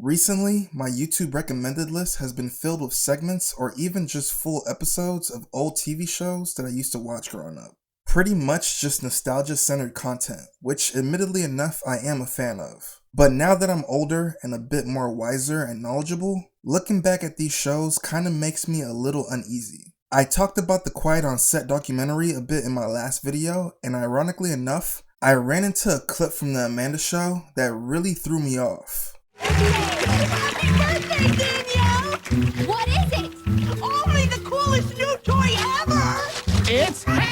Recently, my YouTube recommended list has been filled with segments or even just full episodes of old TV shows that I used to watch growing up. Pretty much just nostalgia-centered content, which admittedly enough I am a fan of. But now that I'm older and a bit more wiser and knowledgeable, looking back at these shows kinda makes me a little uneasy. I talked about the Quiet on Set documentary a bit in my last video, and ironically enough, I ran into a clip from the Amanda Show that really threw me off. Happy birthday, Danielle! What is it? Only the coolest new toy ever! It's ham!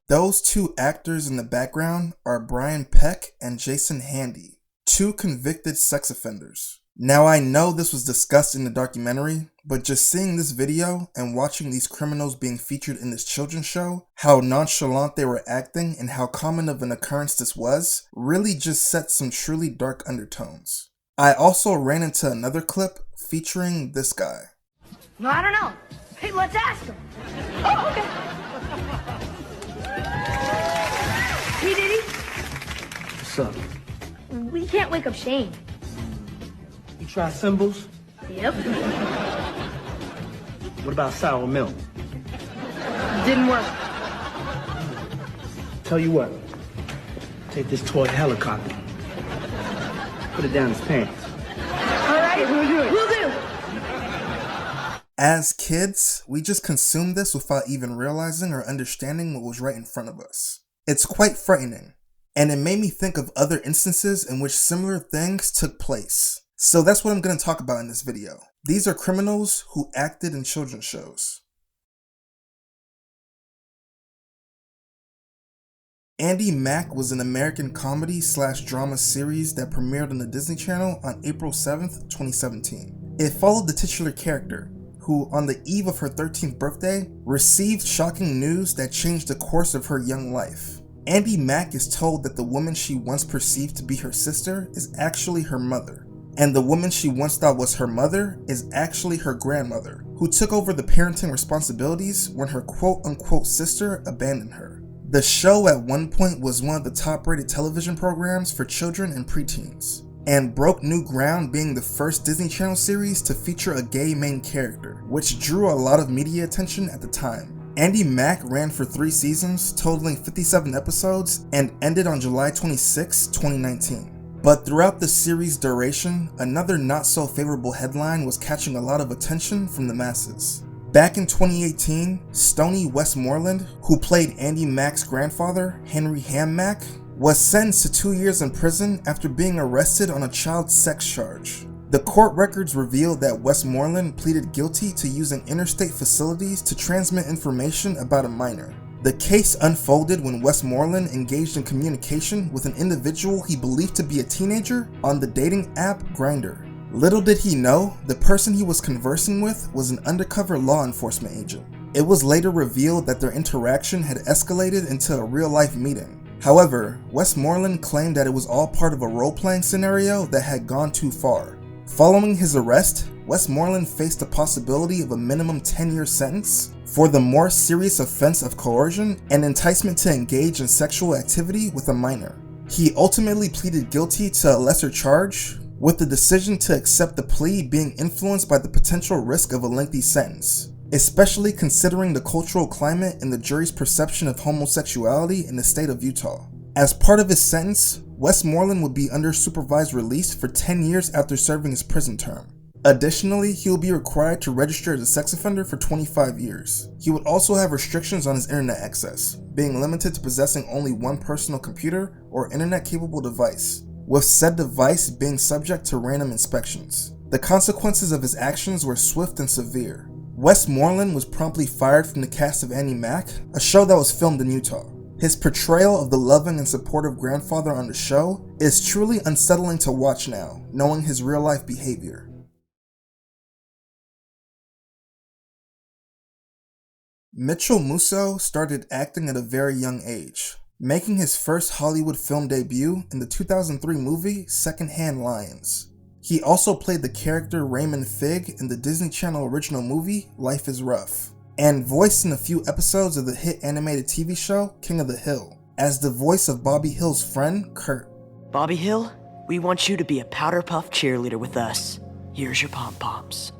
Those two actors in the background are Brian Peck and Jason Handy, two convicted sex offenders. Now I know this was discussed in the documentary, but just seeing this video and watching these criminals being featured in this children's show, how nonchalant they were acting and how common of an occurrence this was, really just set some truly dark undertones. I also ran into another clip featuring this guy. No, I don't know. Hey, let's ask him. Oh, okay. Hey, Diddy. What's up? We can't wake up Shane. You try symbols? Yep. What about sour milk? Didn't work. Tell you what. Take this toy helicopter. Put it down his pants. All right, we'll do it. We'll do. As kids, we just consumed this without even realizing or understanding what was right in front of us. It's quite frightening, and it made me think of other instances in which similar things took place. So that's what I'm going to talk about in this video. These are criminals who acted in children's shows. Andi Mack was an American comedy/drama series that premiered on the Disney Channel on April 7th, 2017. It followed the titular character, who on the eve of her 13th birthday, received shocking news that changed the course of her young life. Andi Mack is told that the woman she once perceived to be her sister is actually her mother. And the woman she once thought was her mother is actually her grandmother, who took over the parenting responsibilities when her quote-unquote sister abandoned her. The show at one point was one of the top-rated television programs for children and preteens, and broke new ground being the first Disney Channel series to feature a gay main character, which drew a lot of media attention at the time. Andi Mack ran for 3 seasons, totaling 57 episodes, and ended on July 26, 2019. But throughout the series' duration, another not-so-favorable headline was catching a lot of attention from the masses. Back in 2018, Stoney Westmoreland, who played Andi Mack's grandfather, Henry Ham Mack, was sentenced to 2 years in prison after being arrested on a child sex charge. The court records revealed that Westmoreland pleaded guilty to using interstate facilities to transmit information about a minor. The case unfolded when Westmoreland engaged in communication with an individual he believed to be a teenager on the dating app Grindr. Little did he know, the person he was conversing with was an undercover law enforcement agent. It was later revealed that their interaction had escalated into a real-life meeting. However, Westmoreland claimed that it was all part of a role-playing scenario that had gone too far. Following his arrest, Westmoreland faced the possibility of a minimum 10-year sentence for the more serious offense of coercion and enticement to engage in sexual activity with a minor. He ultimately pleaded guilty to a lesser charge, with the decision to accept the plea being influenced by the potential risk of a lengthy sentence, especially considering the cultural climate and the jury's perception of homosexuality in the state of Utah. As part of his sentence, Westmoreland would be under supervised release for 10 years after serving his prison term. Additionally, he will be required to register as a sex offender for 25 years. He would also have restrictions on his internet access, being limited to possessing only one personal computer or internet-capable device, with said device being subject to random inspections. The consequences of his actions were swift and severe. Westmoreland was promptly fired from the cast of Andi Mack, a show that was filmed in Utah. His portrayal of the loving and supportive grandfather on the show is truly unsettling to watch now, knowing his real-life behavior. Mitchell Mouso started acting at a very young age, making his first Hollywood film debut in the 2003 movie Secondhand Lions. He also played the character Raymond Fig in the Disney Channel original movie Life is Rough, and voiced in a few episodes of the hit animated TV show King of the Hill, as the voice of Bobby Hill's friend, Kurt. Bobby Hill, we want you to be a powder puff cheerleader with us. Here's your pom-poms.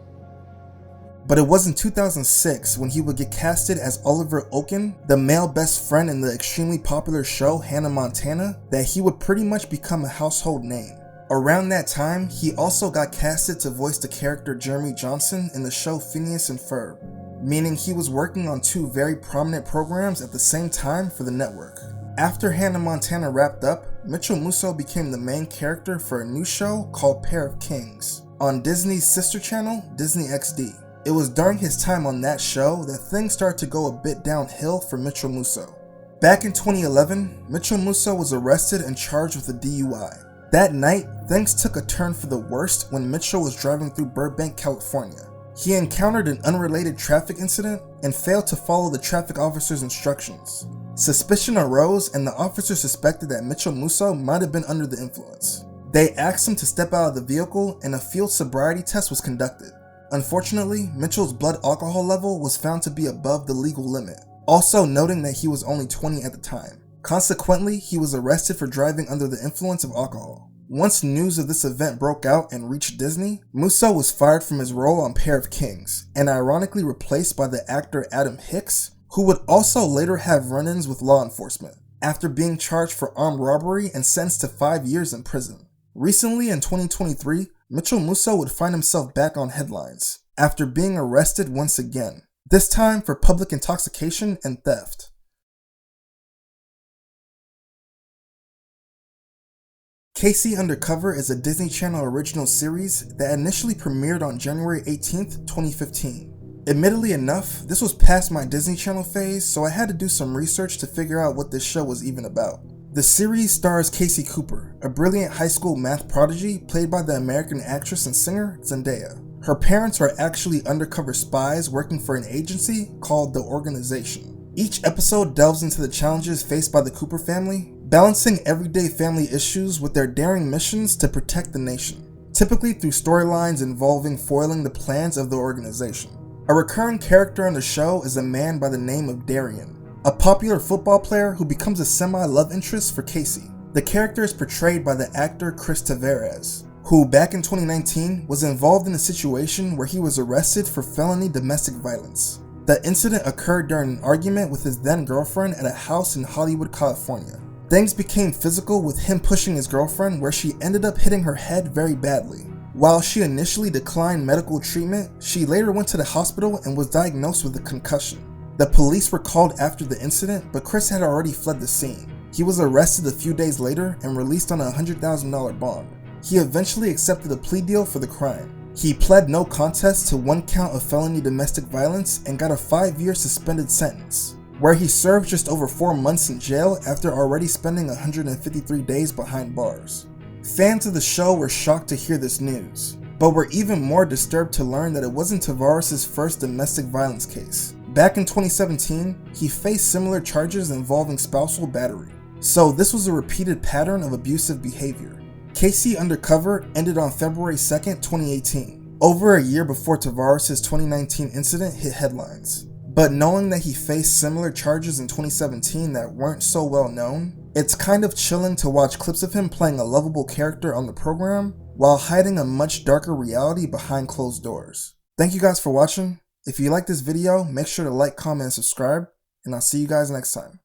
But it was in 2006 when he would get casted as Oliver Oaken, the male best friend in the extremely popular show Hannah Montana, that he would pretty much become a household name. Around that time, he also got casted to voice the character Jeremy Johnson in the show Phineas and Ferb, meaning he was working on two very prominent programs at the same time for the network. After Hannah Montana wrapped up, Mitchell Mouso became the main character for a new show called Pair of Kings on Disney's sister channel, Disney XD. It was during his time on that show that things started to go a bit downhill for Mitchell Mouso. Back in 2011, Mitchell Mouso was arrested and charged with a DUI. That night, things took a turn for the worst when Mitchell was driving through Burbank, California. He encountered an unrelated traffic incident and failed to follow the traffic officer's instructions. Suspicion arose and the officer suspected that Mitchell Mouso might have been under the influence. They asked him to step out of the vehicle and a field sobriety test was conducted. Unfortunately, Mitchell's blood alcohol level was found to be above the legal limit, also noting that he was only 20 at the time. Consequently, he was arrested for driving under the influence of alcohol. Once news of this event broke out and reached Disney, Mouso was fired from his role on Pair of Kings, and ironically replaced by the actor Adam Hicks, who would also later have run-ins with law enforcement, after being charged for armed robbery and sentenced to 5 years in prison. Recently, in 2023, Mitchell Mouso would find himself back on headlines, after being arrested once again, this time for public intoxication and theft. KC Undercover is a Disney Channel original series that initially premiered on January 18th, 2015. Admittedly enough, this was past my Disney Channel phase, so I had to do some research to figure out what this show was even about. The series stars Casey Cooper, a brilliant high school math prodigy played by the American actress and singer Zendaya. Her parents are actually undercover spies working for an agency called The Organization. Each episode delves into the challenges faced by the Cooper family, balancing everyday family issues with their daring missions to protect the nation, typically through storylines involving foiling the plans of the organization. A recurring character on the show is a man by the name of Darian, a popular football player who becomes a semi-love interest for Casey. The character is portrayed by the actor Chris Tovar, who back in 2019 was involved in a situation where he was arrested for felony domestic violence. The incident occurred during an argument with his then girlfriend at a house in Hollywood, California. Things became physical with him pushing his girlfriend where she ended up hitting her head very badly. While she initially declined medical treatment, she later went to the hospital and was diagnosed with a concussion. The police were called after the incident, but Chris had already fled the scene. He was arrested a few days later and released on a $100,000 bond. He eventually accepted a plea deal for the crime. He pled no contest to 1 count of felony domestic violence and got a 5-year suspended sentence, where he served just over 4 months in jail after already spending 153 days behind bars. Fans of the show were shocked to hear this news, but were even more disturbed to learn that it wasn't Tovar' first domestic violence case. Back in 2017, he faced similar charges involving spousal battery, so this was a repeated pattern of abusive behavior. KC Undercover ended on February 2nd, 2018, over a year before Tovar' 2019 incident hit headlines. But knowing that he faced similar charges in 2017 that weren't so well known, it's kind of chilling to watch clips of him playing a lovable character on the program while hiding a much darker reality behind closed doors. Thank you guys for watching. If you like this video, make sure to like, comment, and subscribe, and I'll see you guys next time.